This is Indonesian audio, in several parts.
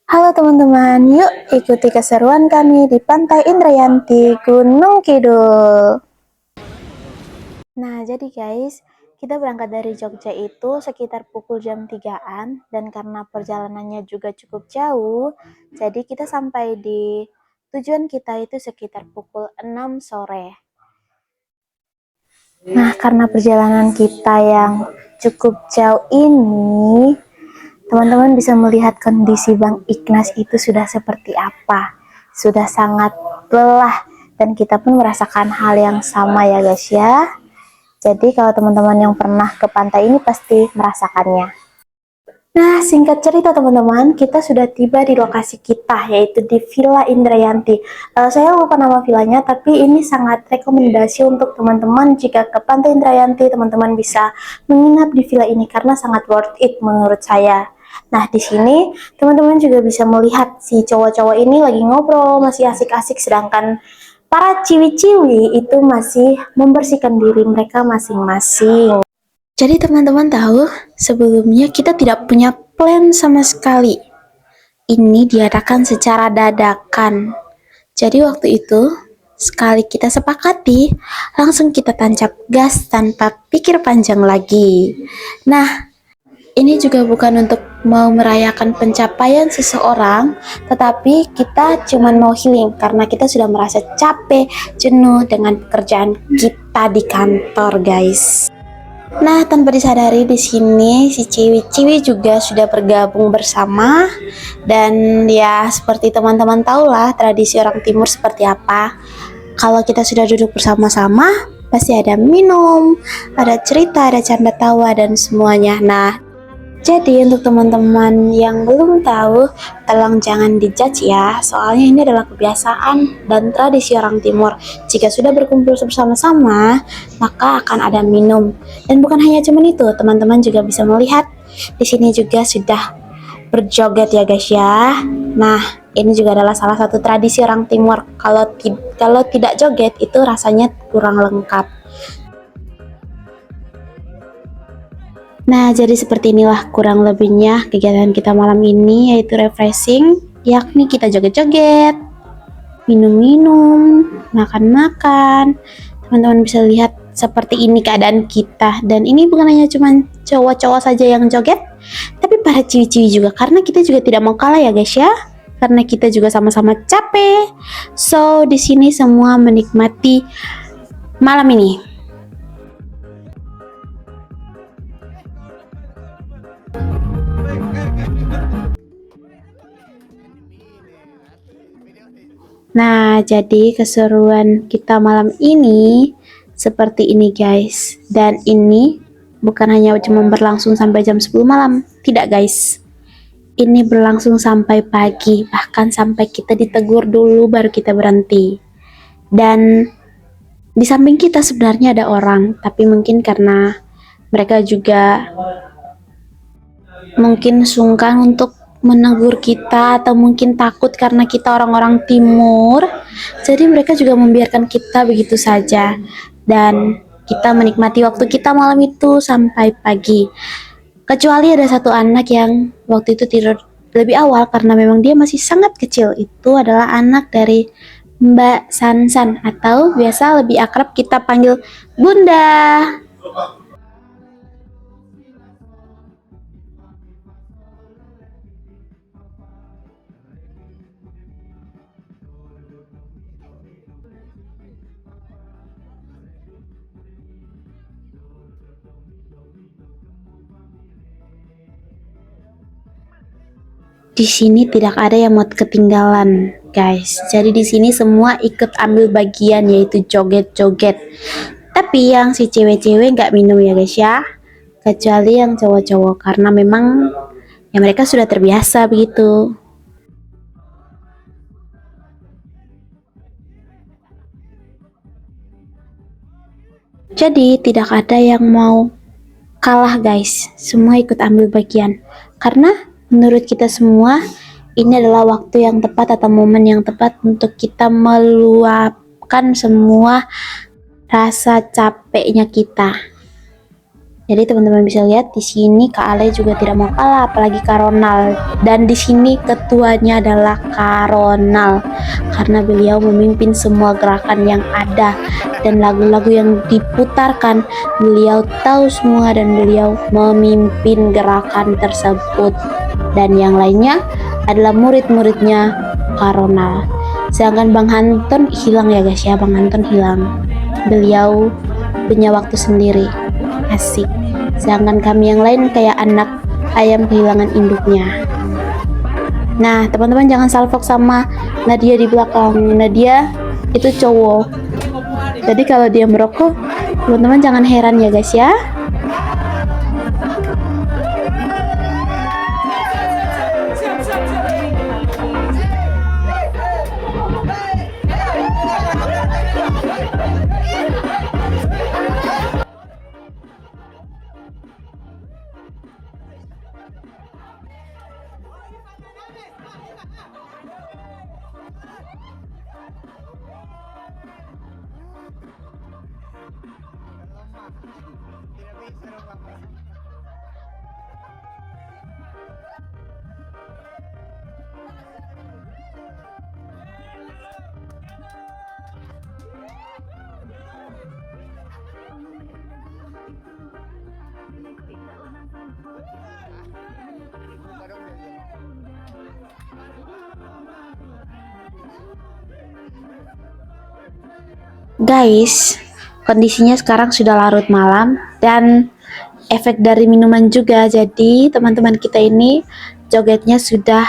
Halo teman-teman, yuk ikuti keseruan kami di Pantai Indrayanti, Gunung Kidul. Nah, jadi guys, kita berangkat dari Jogja itu sekitar pukul jam 3-an, dan karena perjalanannya juga cukup jauh, jadi kita sampai di tujuan kita itu sekitar pukul 6 sore. Nah, karena perjalanan kita yang cukup jauh ini, teman-teman bisa melihat kondisi Bang Ignas itu sudah seperti apa. Sudah sangat lelah, dan kita pun merasakan hal yang sama ya guys ya. Jadi kalau teman-teman yang pernah ke pantai ini pasti merasakannya. Nah, singkat cerita teman-teman, kita sudah tiba di lokasi kita, yaitu di Villa Indrayanti. Saya lupa nama villanya, tapi ini sangat rekomendasi untuk teman-teman jika ke Pantai Indrayanti, teman-teman bisa menginap di villa ini karena sangat worth it menurut saya. Nah, di sini teman-teman juga bisa melihat si cowok-cowok ini lagi ngobrol, masih asik-asik, sedangkan para ciwi-ciwi itu masih membersihkan diri mereka masing-masing. Jadi teman-teman tahu, sebelumnya kita tidak punya plan sama sekali. Ini diadakan secara dadakan. Jadi waktu itu, sekali kita sepakati, langsung kita tancap gas tanpa pikir panjang lagi. Nah, ini juga bukan untuk mau merayakan pencapaian seseorang, tetapi kita cuma mau healing karena kita sudah merasa capek, jenuh dengan pekerjaan kita di kantor, guys. Nah, tanpa disadari di sini si ciwi-ciwi juga sudah bergabung bersama, dan ya seperti teman-teman tahulah tradisi orang timur seperti apa. Kalau kita sudah duduk bersama-sama, pasti ada minum, ada cerita, ada canda tawa dan semuanya. Nah, jadi untuk teman-teman yang belum tahu, tolong jangan dijudge ya, soalnya ini adalah kebiasaan dan tradisi orang timur. Jika sudah berkumpul bersama-sama, maka akan ada minum. Dan bukan hanya cuman itu, teman-teman juga bisa melihat di sini juga sudah berjoget ya guys ya. Nah, ini juga adalah salah satu tradisi orang timur. Kalau tidak joget itu rasanya kurang lengkap. Nah, jadi seperti inilah kurang lebihnya kegiatan kita malam ini, yaitu refreshing, yakni kita joget-joget, minum-minum, makan-makan. Teman-teman bisa lihat seperti ini keadaan kita, dan ini bukan hanya cuma cowok-cowok saja yang joget, tapi para ciwi-ciwi juga, karena kita juga tidak mau kalah ya guys ya, karena kita juga sama-sama capek. So, di sini semua menikmati malam ini. Nah, jadi keseruan kita malam ini seperti ini guys. Dan ini bukan hanya cuma berlangsung sampai jam 10 malam. Tidak guys. Ini berlangsung sampai pagi, bahkan sampai kita ditegur dulu baru kita berhenti. Dan di samping kita sebenarnya ada orang, tapi mungkin karena mereka juga mungkin sungkan untuk menegur kita, atau mungkin takut karena kita orang-orang timur, jadi mereka juga membiarkan kita begitu saja, dan kita menikmati waktu kita malam itu sampai pagi. Kecuali ada satu anak yang waktu itu tidur lebih awal karena memang dia masih sangat kecil. Itu adalah anak dari Mbak Sansan, atau biasa lebih akrab kita panggil Bunda. Di sini tidak ada yang mau ketinggalan, guys. Jadi di sini semua ikut ambil bagian, yaitu joget-joget. Tapi yang si cewek-cewek nggak minum ya guys ya. Kecuali yang cowok-cowok, karena memang ya mereka sudah terbiasa begitu. Jadi tidak ada yang mau kalah guys. Semua ikut ambil bagian. Karena menurut kita semua, ini adalah waktu yang tepat atau momen yang tepat untuk kita meluapkan semua rasa capeknya kita. Jadi teman-teman bisa lihat di sini Kak Ale juga tidak mau kalah, apalagi Kak Ronald. Dan di sini ketuanya adalah Kak Ronald karena beliau memimpin semua gerakan yang ada dan lagu-lagu yang diputarkan beliau tahu semua dan beliau memimpin gerakan tersebut. Dan yang lainnya adalah murid-muridnya Kak Ronald. Sedangkan Bang Anton hilang ya guys ya, Bang Anton hilang. Beliau punya waktu sendiri. Asik. Sedangkan kami yang lain kayak anak ayam kehilangan induknya. Nah, teman-teman jangan salfok sama Nadia di belakang. Nadia itu cowok. Jadi kalau dia merokok, teman-teman jangan heran ya guys ya. Guys, kondisinya sekarang sudah larut malam dan efek dari minuman juga, jadi teman-teman kita ini jogetnya sudah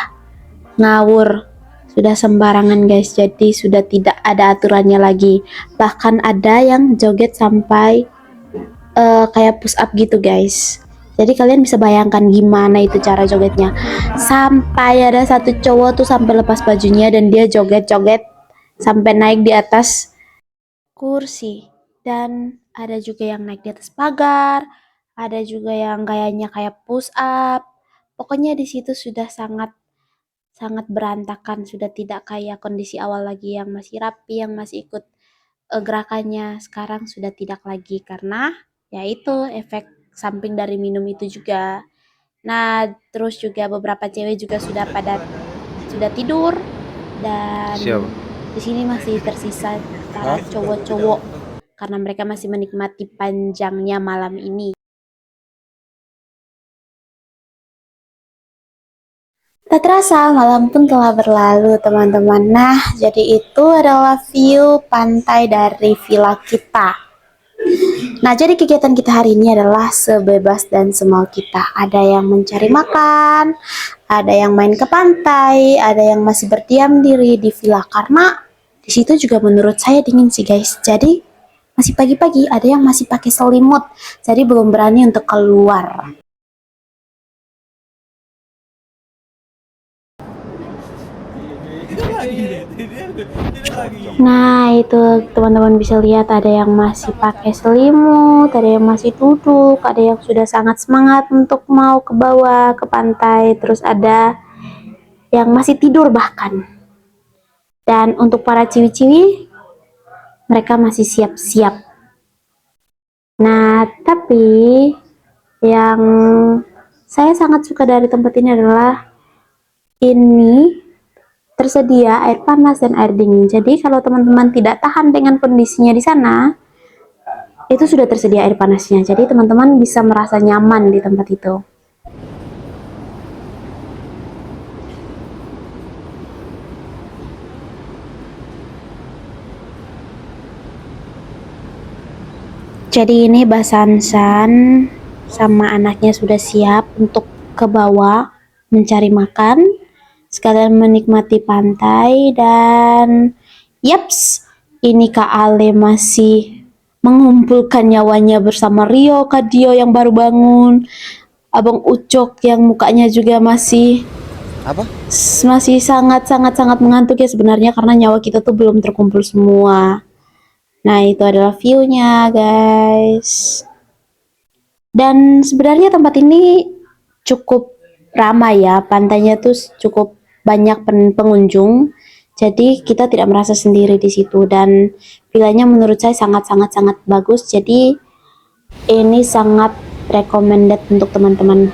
ngawur, sudah sembarangan guys, jadi sudah tidak ada aturannya lagi. Bahkan ada yang joget sampai kayak push up gitu guys. Jadi kalian bisa bayangkan gimana itu cara jogetnya. Sampai ada satu cowok tuh sampai lepas bajunya dan dia joget-joget sampai naik di atas kursi. Dan ada juga yang naik di atas pagar, ada juga yang gayanya kayak push up. Pokoknya di situ sudah sangat sangat berantakan, sudah tidak kayak kondisi awal lagi yang masih rapi, yang masih ikut gerakannya. Sekarang sudah tidak lagi karena ya itu efek samping dari minum itu juga. Nah, terus juga beberapa cewek juga sudah tidur dan Siapa? di sini masih tersisa para cowok-cowok karena mereka masih menikmati panjangnya malam ini. Tak terasa malam pun telah berlalu teman-teman. Nah, jadi itu adalah view pantai dari villa kita. Nah, jadi kegiatan kita hari ini adalah sebebas dan semau kita. Ada yang mencari makan, ada yang main ke pantai, ada yang masih berdiam diri di villa karena di situ juga menurut saya dingin sih guys. Jadi masih pagi-pagi, ada yang masih pakai selimut, jadi belum berani untuk keluar. Nah, itu teman-teman bisa lihat ada yang masih pakai selimut, ada yang masih duduk, ada yang sudah sangat semangat untuk mau ke bawah ke pantai, terus ada yang masih tidur bahkan. Dan untuk para ciwi-ciwi, mereka masih siap-siap. Nah, tapi yang saya sangat suka dari tempat ini adalah ini tersedia air panas dan air dingin. Jadi kalau teman-teman tidak tahan dengan kondisinya di sana, itu sudah tersedia air panasnya. Jadi teman-teman bisa merasa nyaman di tempat itu. Jadi ini Mbak Sansan sama anaknya sudah siap untuk ke bawah mencari makan, sekalian menikmati pantai dan yaps, ini Kak Ale masih mengumpulkan nyawanya bersama Rio, Kak Dio yang baru bangun, Abang Ucok yang mukanya juga masih sangat mengantuk ya sebenarnya karena nyawa kita tuh belum terkumpul semua. Nah, itu adalah view-nya, guys. Dan sebenarnya tempat ini cukup ramai ya, pantainya tuh cukup banyak pengunjung. Jadi kita tidak merasa sendiri di situ dan villanya menurut saya sangat bagus. Jadi ini sangat recommended untuk teman-teman.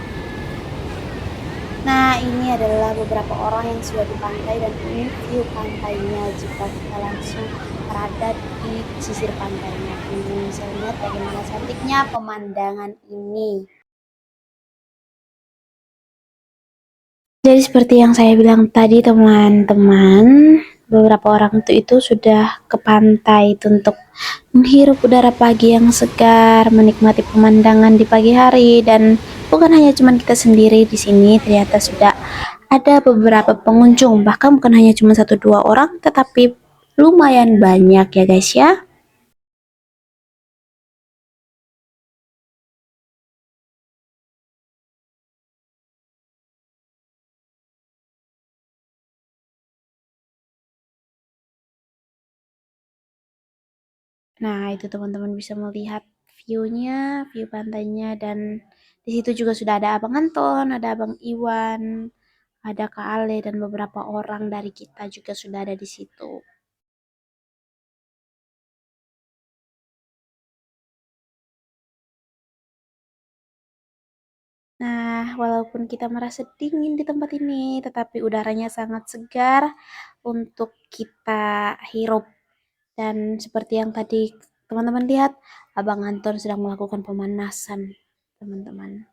Nah, ini adalah beberapa orang yang sudah di pantai dan ini view pantainya jika kita langsung berada di pesisir pantainya. Teman-teman bisa lihat bagaimana cantiknya pemandangan ini. Jadi seperti yang saya bilang tadi teman-teman, beberapa orang itu sudah ke pantai untuk menghirup udara pagi yang segar, menikmati pemandangan di pagi hari, dan bukan hanya cuma kita sendiri di sini, ternyata sudah ada beberapa pengunjung, bahkan bukan hanya cuma 1-2 orang, tetapi lumayan banyak ya guys ya. Nah, itu teman-teman bisa melihat view-nya, view pantainya, dan di situ juga sudah ada Abang Anton, ada Abang Iwan, ada Kak Ale, dan beberapa orang dari kita juga sudah ada di situ. Nah, walaupun kita merasa dingin di tempat ini, tetapi udaranya sangat segar untuk kita hirup. Dan seperti yang tadi teman-teman lihat, Abang Anton sedang melakukan pemanasan, teman-teman.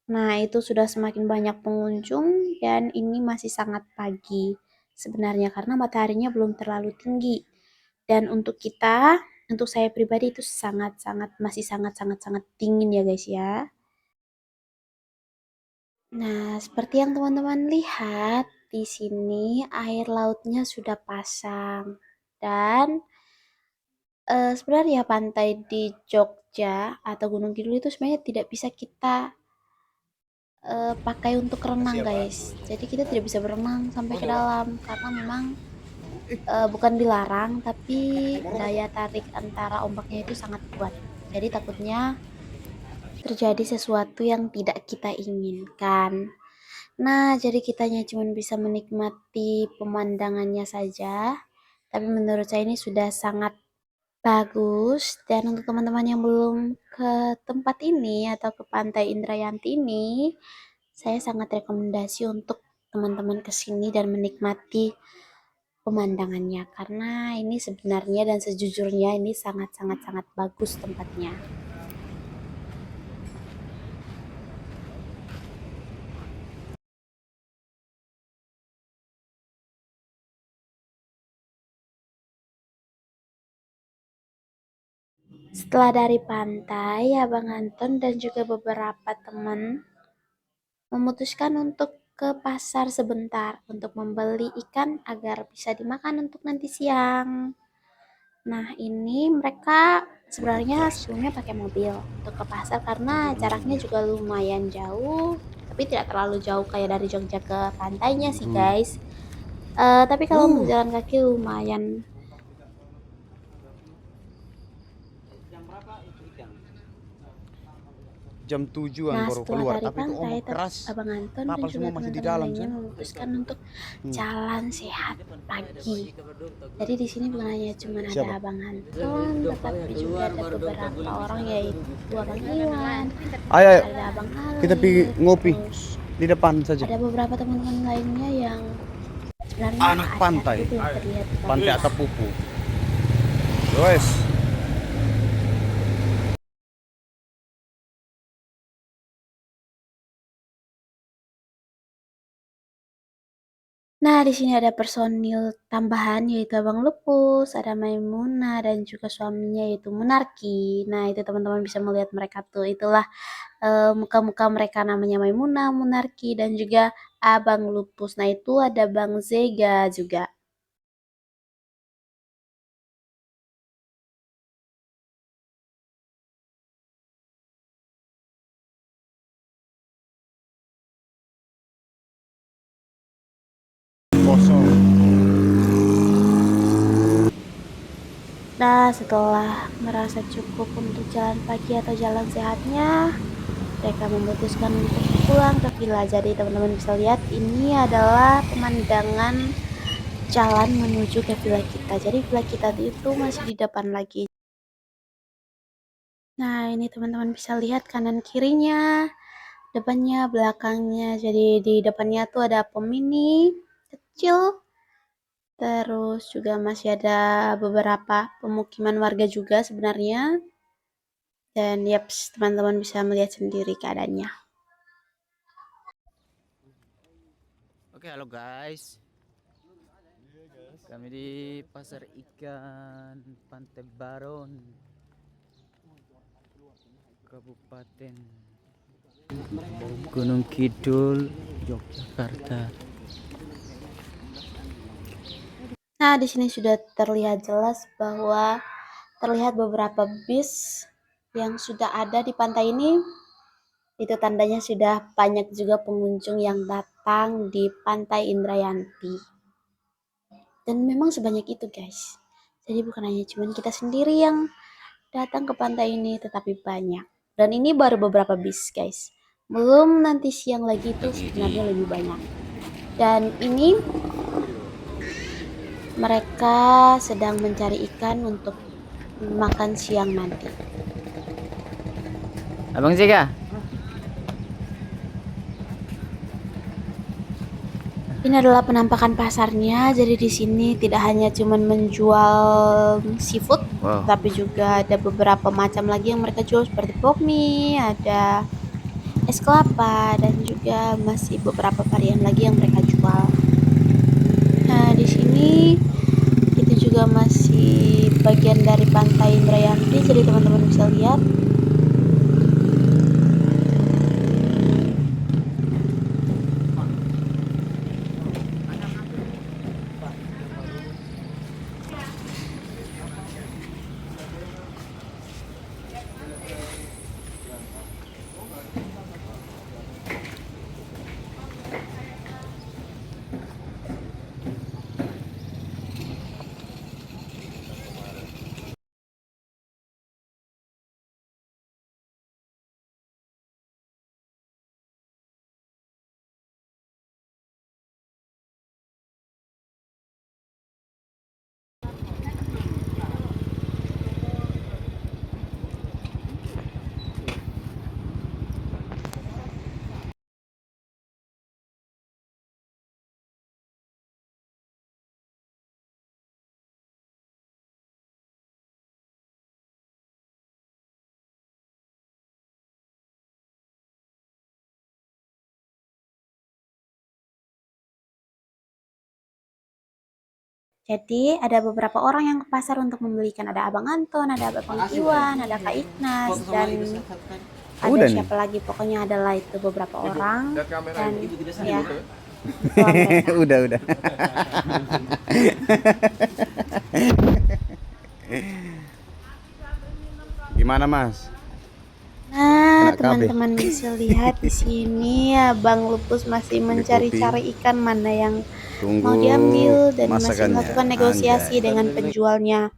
Nah, itu sudah semakin banyak pengunjung dan ini masih sangat pagi sebenarnya karena mataharinya belum terlalu tinggi. Dan untuk kita, untuk saya pribadi itu masih sangat dingin ya guys ya. Nah, seperti yang teman-teman lihat di sini air lautnya sudah pasang dan sebenarnya pantai di Jogja atau Gunung Kidul itu sebenarnya tidak bisa kita pakai untuk renang guys. Jadi kita tidak bisa berenang sampai ke dalam karena memang bukan dilarang tapi daya tarik antara ombaknya itu sangat kuat. Jadi takutnya terjadi sesuatu yang tidak kita inginkan. Nah, jadi kitanya cuma bisa menikmati pemandangannya saja. Tapi menurut saya ini sudah sangat bagus dan untuk teman-teman yang belum ke tempat ini atau ke Pantai Indrayanti ini, saya sangat rekomendasi untuk teman-teman ke sini dan menikmati pemandangannya karena ini sebenarnya dan sejujurnya ini sangat bagus tempatnya. Setelah dari pantai, Abang Anton dan juga beberapa teman memutuskan untuk ke pasar sebentar untuk membeli ikan agar bisa dimakan untuk nanti siang. Nah, ini mereka sebenarnya sebelumnya pakai mobil untuk ke pasar karena jaraknya juga lumayan jauh, tapi tidak terlalu jauh kayak dari Jogja ke pantainya sih, guys. Tapi kalau untuk jalan kaki lumayan. Jam 7-an Nah, baru setelah keluar, dari tapi itu pantai, ombak keras. Abang Anton dan Kapal juga semua masih di teman-teman dalam lainnya sih. memutuskan untuk jalan sehat pagi. Jadi di sini bukan hanya cuma ada Siapa? Abang Anton, tetapi juga ada beberapa orang yaitu Abang Iwan, Ayo, ayo. ada Abang Ale, Kita pergi ngopi terus di depan saja. ada beberapa teman-teman lainnya yang sebenarnya Anak ada pantai, tapi belum terlihat di pantai kamera. Atapupu. Wes. Nah, di sini ada personil tambahan yaitu Abang Lupus, ada Maimuna dan juga suaminya yaitu Munarki. Nah, itu teman-teman bisa melihat mereka tuh. Itulah muka-muka mereka namanya Maimuna, Munarki dan juga Abang Lupus. Nah, itu ada Bang Zega juga. Kosong. Nah, setelah merasa cukup untuk jalan pagi atau jalan sehatnya, mereka memutuskan untuk pulang ke villa. Jadi teman-teman bisa lihat ini adalah pemandangan jalan menuju ke villa kita. Jadi villa kita itu masih di depan lagi. Nah, ini teman-teman bisa lihat kanan kirinya, depannya, belakangnya. Jadi di depannya tuh ada pom mini kecil. Terus juga masih ada beberapa pemukiman warga juga sebenarnya. Dan yaps, teman-teman bisa melihat sendiri keadaannya. Oke, halo guys. Kami di Pasar Ikan Pantai Baron, Kabupaten Gunung Kidul, Yogyakarta. Nah, di sini sudah terlihat jelas bahwa terlihat beberapa bis yang sudah ada di pantai ini. Itu tandanya sudah banyak juga pengunjung yang datang di Pantai Indrayanti. Dan memang sebanyak itu, guys. Jadi bukan hanya cuman kita sendiri yang datang ke pantai ini, tetapi banyak. Dan ini baru beberapa bis, guys. Belum nanti siang lagi itu sebenarnya lebih banyak. Dan ini mereka sedang mencari ikan untuk makan siang nanti. Abang Zika. Ini adalah penampakan pasarnya. Jadi di sini tidak hanya cuman menjual seafood, tapi juga ada beberapa macam lagi yang mereka jual seperti pop mie, ada es kelapa, dan juga masih beberapa varian lagi yang mereka jual. Nah, di sini itu juga masih bagian dari Pantai Indrayanti, jadi teman-teman bisa lihat. Jadi ada beberapa orang yang ke pasar untuk membeli ikan. Ada Abang Anton, ada Abang Iwan, ada Kak Ignas, dan ada siapa lagi. Pokoknya adalah itu beberapa orang. Dan ya, udah. Gimana, Mas? Nah, Kena KB. teman-teman bisa lihat di sini ya, Bang Lupus masih mencari-cari ikan mana yang mau diambil dan masih melakukan negosiasi dengan penjualnya.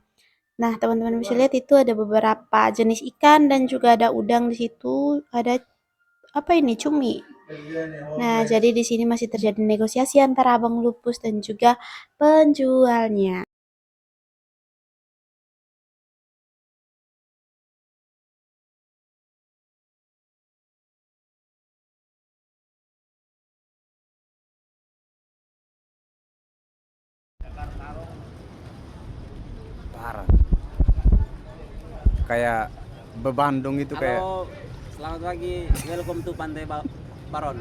Nah, teman-teman bisa lihat itu ada beberapa jenis ikan dan juga ada udang di situ, ada apa ini, cumi. Nah, jadi di sini masih terjadi negosiasi antara Abang Lupus dan juga penjualnya. Parah. Kayak bebandung itu. Halo, kayak selamat pagi. Welcome to Pantai Baron.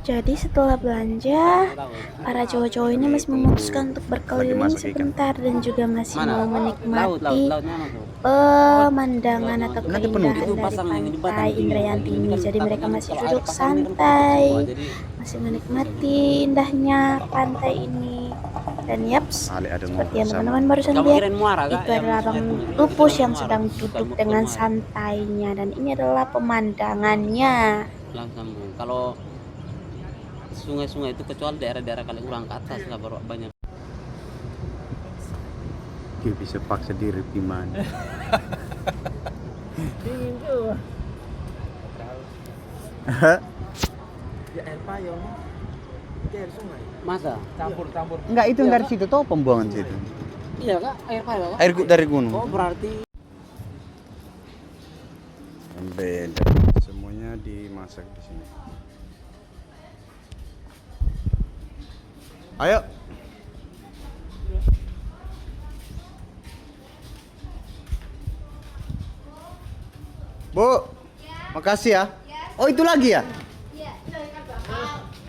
Jadi setelah belanja, para cowok-cowok ini masih memutuskan untuk berkeliling sebentar dan juga masih mau menikmati pemandangan atau keindahan dari Pantai Indrayanti ini. Jadi mereka masih duduk santai, masih menikmati indahnya pantai ini. Dan yaps, seperti yang teman-teman barusan lihat, itu adalah Bang Lupus yang sedang duduk dengan santainya. Dan ini adalah pemandangannya. Langsung. Kalau sungai-sungai itu kecuali daerah-daerah kali urang ke atas lah baru banyak. Dia bisa paksa diri gimana? Dingin tuh. Ya air payung. Itu air sungai. Masa? Campur-campur. Enggak, itu dari situ tuh pembuangan situ. Iya kak, air payau kak. Air dari gunung. Oh berarti Beda. Semuanya dimasak di sini. Ayo. Bu, makasih ya. Oh itu lagi ya?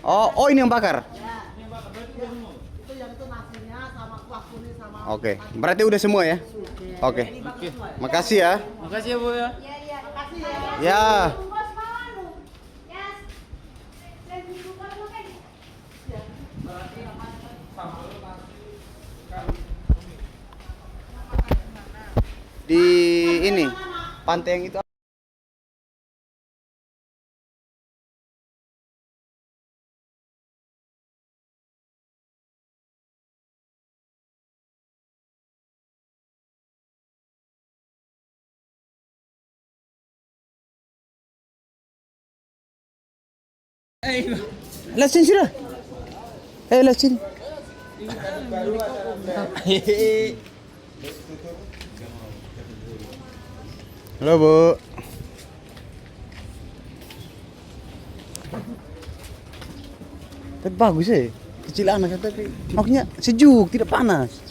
Oh ini yang bakar. Oke, berarti udah semua ya? Oke. Makasih ya. Makasih ya Bu ya. Ya. Di ini pantai yang itu. Lah sini sudah. Lah sini. Halo Bu. Tapi bagus ya. Kecil anak tapi maksudnya sejuk, tidak panas.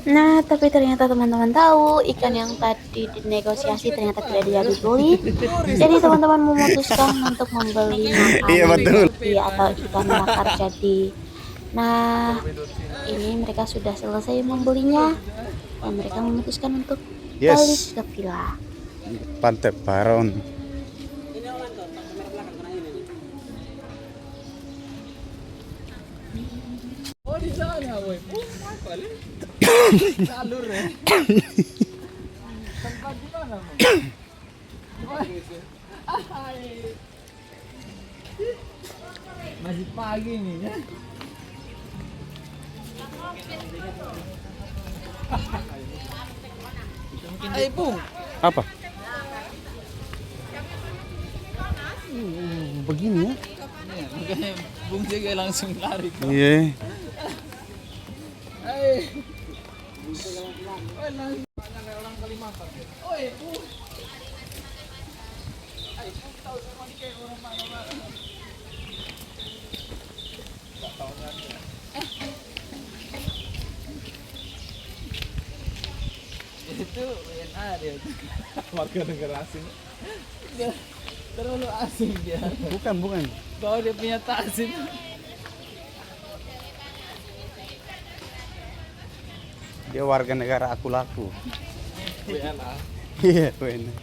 Nah, tapi ternyata teman-teman tahu ikan yang tadi dinegosiasi ternyata tidak jadi beli. Jadi teman-teman memutuskan untuk membeli makanan Iya, betul. atau ikan bakar jadi. Nah, ini mereka sudah selesai membelinya dan mereka memutuskan untuk balik ke villa. Pantai Baron. Oh di sana woi. Jalur ya. Tempat di mana? Masih pagi nih ya. Ayo Bung. Apa? Begini ya? Makanya Bung juga langsung lari. Iya. Itu WNA dia. Warga negara asing. Dia terlalu asing dia. Bukan. Bawa dia punya tasin. Dia warga negara aku laku. WNA. Iya, benar.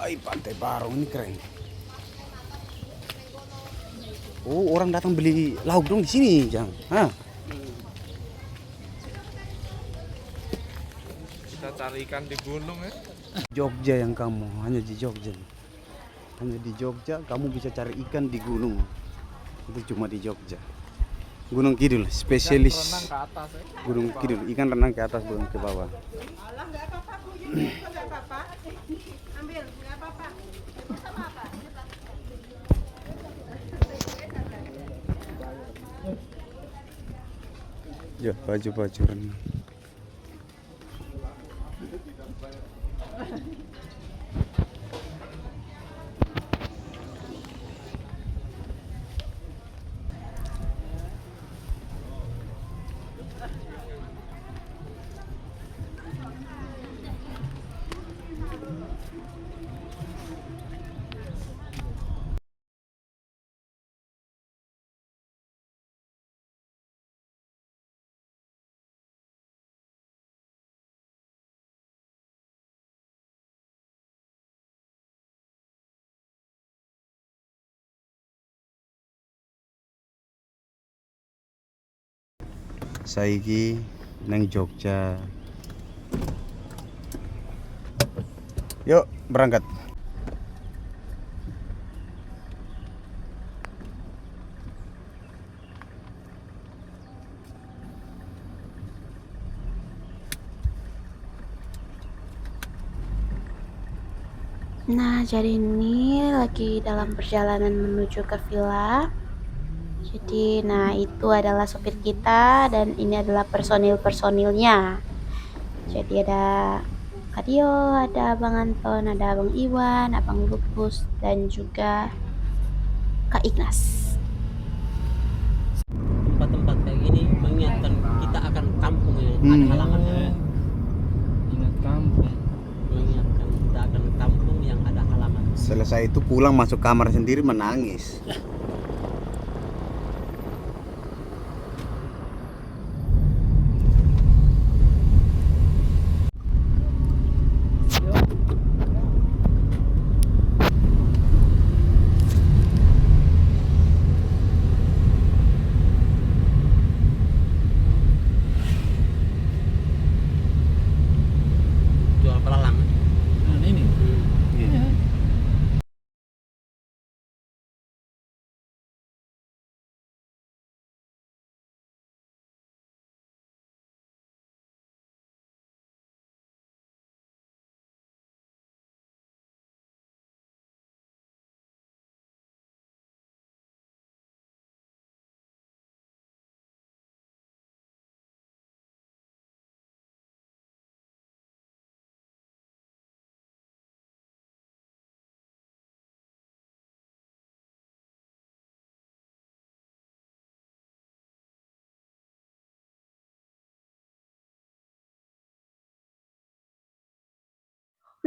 Ay, Pantai Baron ini keren. Oh, orang datang beli lauk dong di sini, Jang. Hah? Kita cari ikan di gunung ya. Jogja yang kamu, hanya di Jogja. Hanya di Jogja kamu bisa cari ikan di gunung. Itu cuma di Jogja. Gunung Kidul, spesialis. Renang ke atas ya. Gunung Kidul, ikan renang ke atas bukan ke bawah. Ya, baju-baju renang. Saiki nang Jogja. Yuk, berangkat. Nah, jadi ini lagi dalam perjalanan menuju ke villa. Jadi, nah itu adalah sopir kita dan ini adalah personil-personilnya. Jadi ada Kak Dio, ada Abang Anton, ada Abang Iwan, Abang Lupus, dan juga Kak Ignas. Tempat-tempat kayak gini mengingatkan kita akan kampung yang ada halamannya. Ingat kampung. Mengingatkan kita akan kampung yang ada halaman. Selesai itu pulang masuk kamar sendiri menangis. Jual pelalang. Nah, ini. Iya.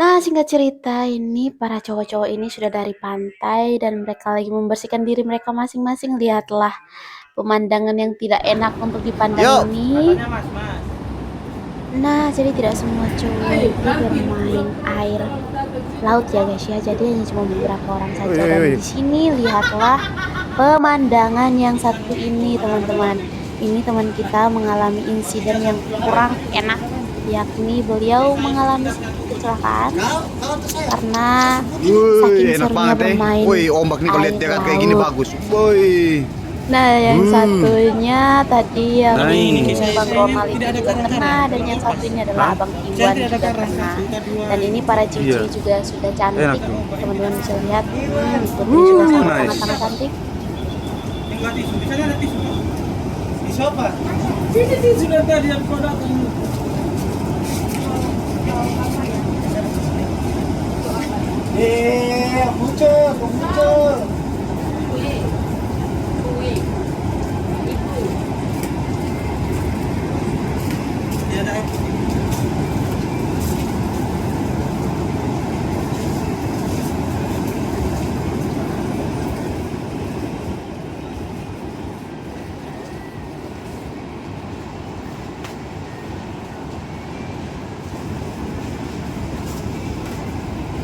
Nah, singkat cerita, ini para cowok-cowok ini sudah dari pantai dan mereka lagi membersihkan diri mereka masing-masing. Lihatlah pemandangan yang tidak enak untuk dipandang Yuk. ini. Nah, jadi tidak semua cowok itu bermain air laut ya guys ya. Jadi hanya cuma beberapa orang saja. Dan di sini lihatlah pemandangan yang satu ini teman-teman. Ini teman kita mengalami insiden yang kurang enak, yakni beliau mengalami sedikit kecelakaan karena saking Wih, enak serunya banget bermain Wih, ombak nih kalau lihat air dia kayak gini laut. bagus. Wih. Nah, yang satunya tadi yang Nah, ini. Bang Ronald itu juga kena, dan yang satu ini adalah Abang Iwan juga kena. Dan ini para cici Iya. juga sudah cantik, Enak tuh. teman-teman bisa lihat. Putri juga nice. sangat-sangat cantik.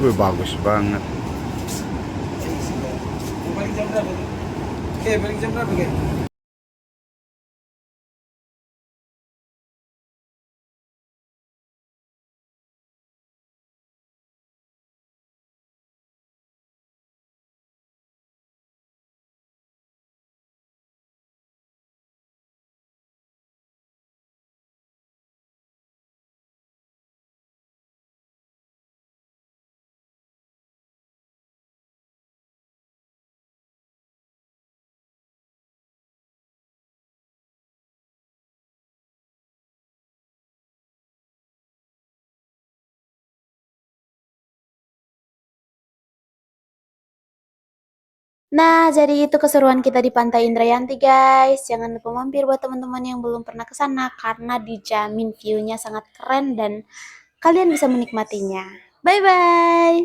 Wih, bagus banget. Balik jam berapa? Balik jam berapa, Nah, jadi itu keseruan kita di Pantai Indrayanti guys. Jangan lupa mampir buat teman-teman yang belum pernah ke sana karena dijamin view-nya sangat keren dan kalian bisa menikmatinya. Bye bye.